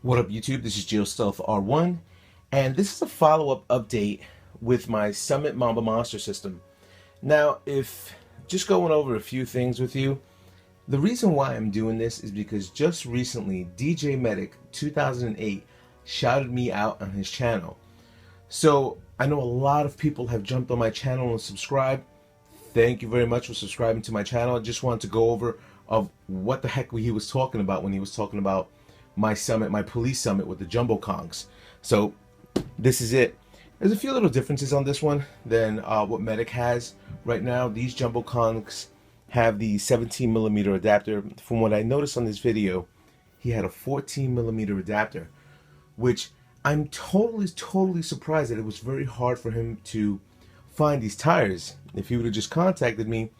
What up YouTube, this is GeoStealth R1 and this is a follow-up update with my Summit Mamba monster system. Now, if just going over a few things with you, the reason why I'm doing this is because just recently DjMedic2008 shouted me out on his channel. So I know a lot of people have jumped on my channel and subscribed. Thank you very much for subscribing to my channel. I just wanted to go over of what the heck he was talking about when he was talking about my summit, my police summit with the Jumbo Kongs. So this is it. There's a few little differences on this one than what Medic has right now. These Jumbo Kongs have the 17mm adapter. From what I noticed on this video, he had a 14mm adapter, which I'm totally surprised that it was very hard for him to find these tires. If he would have just contacted me,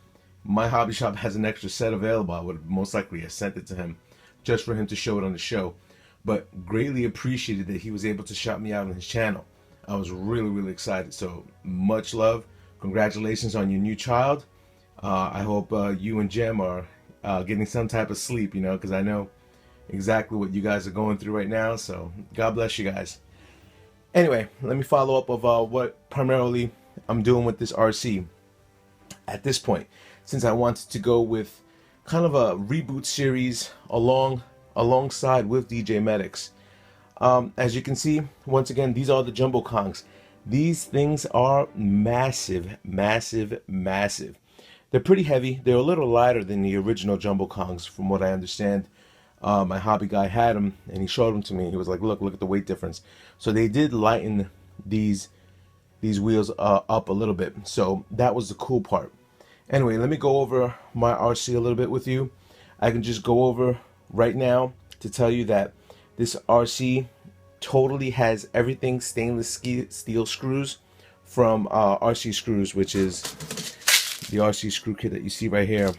my hobby shop has an extra set available. I would most likely have sent it to him just for him to show it on the show. But greatly appreciated that he was able to shout me out on his channel. I was really excited. So much love. Congratulations on your new child. I hope you and Jem are getting some type of sleep, you know, because I know exactly what you guys are going through right now. So God bless you guys. Anyway, let me follow up of what primarily I'm doing with this RC at this point, since I wanted to go with kind of a reboot series alongside with DjMedics. As you can see, once again, these are the Jumbo Kongs. These things are massive. They're pretty heavy. They're a little lighter than the original Jumbo Kongs, from what I understand. My hobby guy had them, and he showed them to me. He was like, look at the weight difference. So they did lighten these wheels up a little bit. So that was the cool part. Anyway, let me go over my RC a little bit with you. I can just go over right now to tell you that this RC totally has everything stainless steel screws from RC Screws, which is the RC screw kit that you see right here.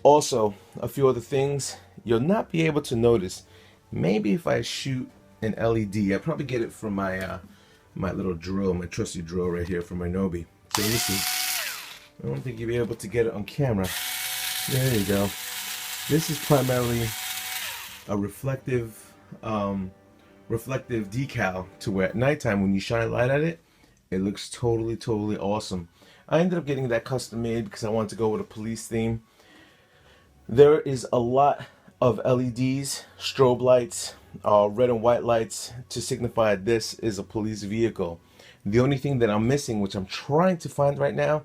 Also, a few other things you'll not be able to notice. Maybe if I shoot an LED, I'll probably get it from my my little drill, my trusty drill right here from my Nobi. So let me see. I don't think you'll be able to get it on camera. There you go. This is primarily a reflective decal to where at nighttime when you shine light at it, it looks totally awesome. I ended up getting that custom made because I wanted to go with a police theme. There is a lot of LEDs, strobe lights, red and white lights to signify this is a police vehicle. The only thing that I'm missing, which I'm trying to find right now,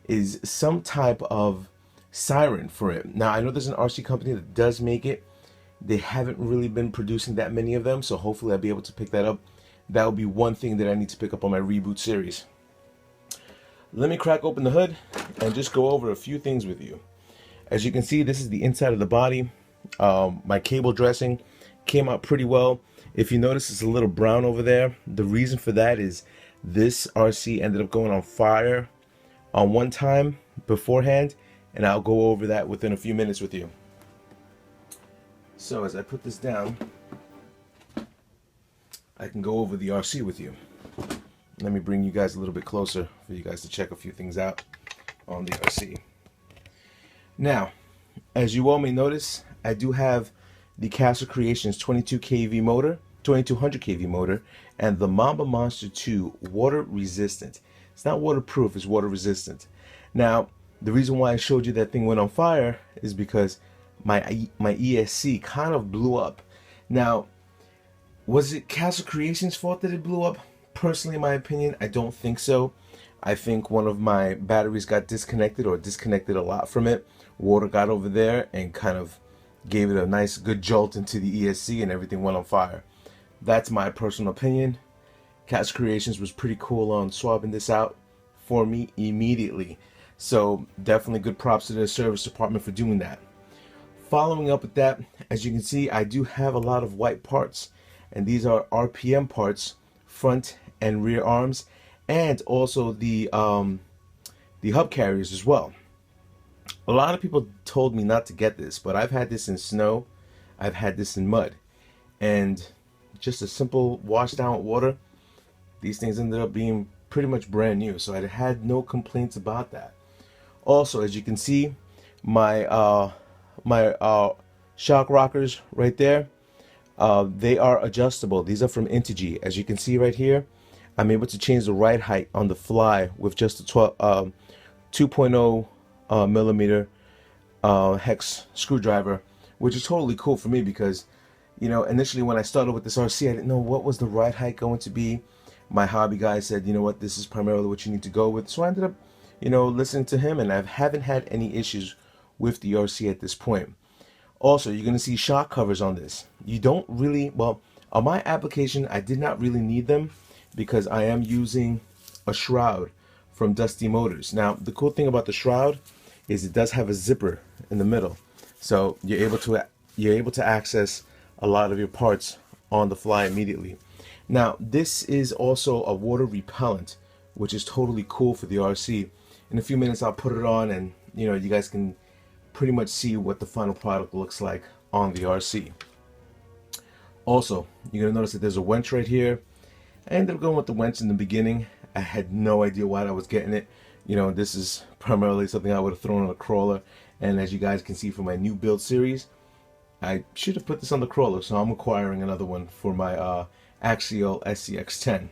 is some type of siren for it. Now I know there's an RC company that does make it. They haven't really been producing that many of them, so hopefully I'll be able to pick that up. That will be one thing that I need to pick up on my reboot series. Let me crack open the hood and just go over a few things with you. As you can see, this is the inside of the body. My cable dressing came out pretty well. If you notice, it's a little brown over there. The reason for that is this RC ended up going on fire on one time beforehand, and I'll go over that within a few minutes with you. So as I put this down, I can go over the RC with you. Let me bring you guys a little bit closer for you guys to check a few things out on the RC. Now, as you all may notice, I do have the Castle Creations 22 kV motor, 2200 kV motor, and the Mamba Monster 2 water resistant. It's not waterproof, it's water resistant. Now, the reason why I showed you that thing went on fire is because my ESC kind of blew up. Now, was it Castle Creations' fault that it blew up? Personally, in my opinion, I don't think so. I think one of my batteries got disconnected, or disconnected a lot from it. Water got over there and kind of gave it a nice good jolt into the ESC, and everything went on fire. That's my personal opinion. Castle Creations was pretty cool on swapping this out for me immediately. So definitely good props to the service department for doing that. Following up with that, as you can see, I do have a lot of white parts, and these are RPM parts, front and rear arms, and also the hub carriers as well. A lot of people told me not to get this, but I've had this in snow, I've had this in mud, and just a simple wash down with water, these things ended up being pretty much brand new, so I had no complaints about that. Also, as you can see, my shock rockers right there, They are adjustable. These are from Integy. As you can see right here, I'm able to change the ride height on the fly with just a 2.0 millimeter hex screwdriver, which is totally cool for me because, you know, initially when I started with this RC, I didn't know what was the ride height going to be. My hobby guy said, you know what, this is primarily what you need to go with. So I ended up, you know, listening to him, and I haven't had any issues with the RC at this point. Also, you're going to see shock covers on this. You don't really, well, on my application, I did not really need them because I am using a shroud from Dusty Motors. Now, the cool thing about the shroud is it does have a zipper in the middle. So you're able to access a lot of your parts on the fly immediately. Now, this is also a water repellent, which is totally cool for the RC. In a few minutes, I'll put it on, and you know, you guys can pretty much see what the final product looks like on the RC. Also, you're gonna notice that there's a winch right here. I ended up going with the winch in the beginning. I had no idea why I was getting it. You know, this is primarily something I would have thrown on a crawler, and as you guys can see from my new build series, I should have put this on the crawler, so I'm acquiring another one for my Axial SCX10.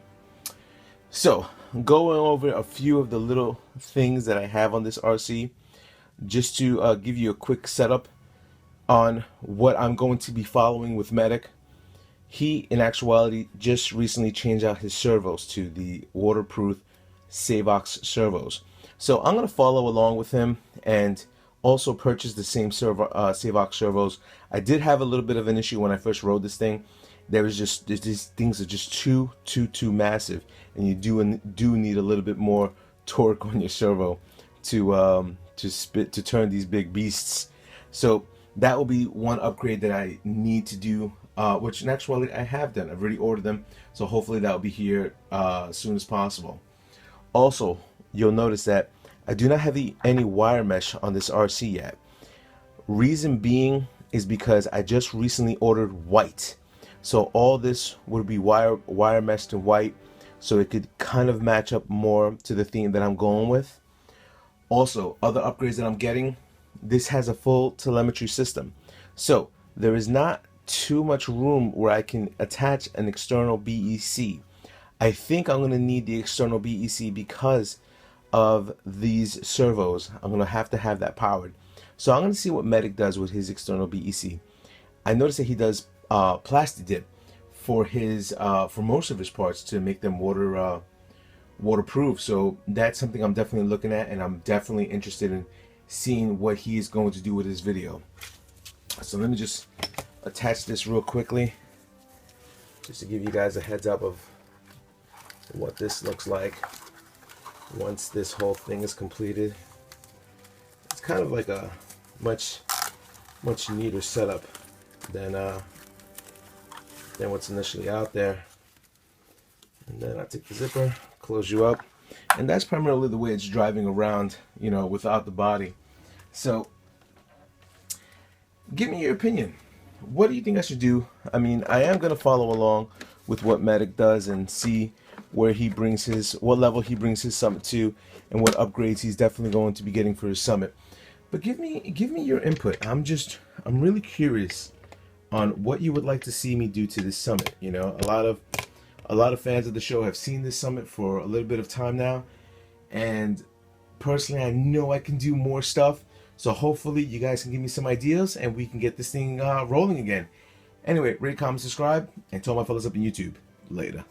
So, going over a few of the little things that I have on this RC, just to give you a quick setup on what I'm going to be following with Medic. He, in actuality, just recently changed out his servos to the waterproof Savox servos. So I'm going to follow along with him and also purchase the same Savox servos. I did have a little bit of an issue when I first rode this thing. These things are just too massive, and you do need a little bit more torque on your servo to turn these big beasts. So that will be one upgrade that I need to do, which in actuality I have done. I've already ordered them, so hopefully that will be here as soon as possible. Also, you'll notice that I do not have any wire mesh on this RC yet. Reason being is because I just recently ordered white. So all this would be wire meshed in white, so it could kind of match up more to the theme that I'm going with. Also, other upgrades that I'm getting, this has a full telemetry system. So there is not too much room where I can attach an external BEC. I think I'm going to need the external BEC because of these servos. I'm going to have that powered. So I'm going to see what Medic does with his external BEC. I noticed that he does plastic dip for most of his parts to make them waterproof. So that's something I'm definitely looking at, and I'm definitely interested in seeing what he is going to do with his video. So let me just attach this real quickly, just to give you guys a heads up of what this looks like once this whole thing is completed. It's kind of like a much neater setup than what's initially out there. And then I take the zipper, close you up, and that's primarily the way it's driving around, you know, without the body. So give me your opinion. What do you think I should do? I mean, I am going to follow along with what Medic does and see where he brings what level he brings his Summit to, and what upgrades he's definitely going to be getting for his Summit. But give me your input. I'm really curious on what you would like to see me do to this Summit. You know, a lot of fans of the show have seen this Summit for a little bit of time now, and personally I know I can do more stuff. So hopefully you guys can give me some ideas and we can get this thing rolling again. Anyway, rate, comment, subscribe, and tell my fellas up in YouTube. Later.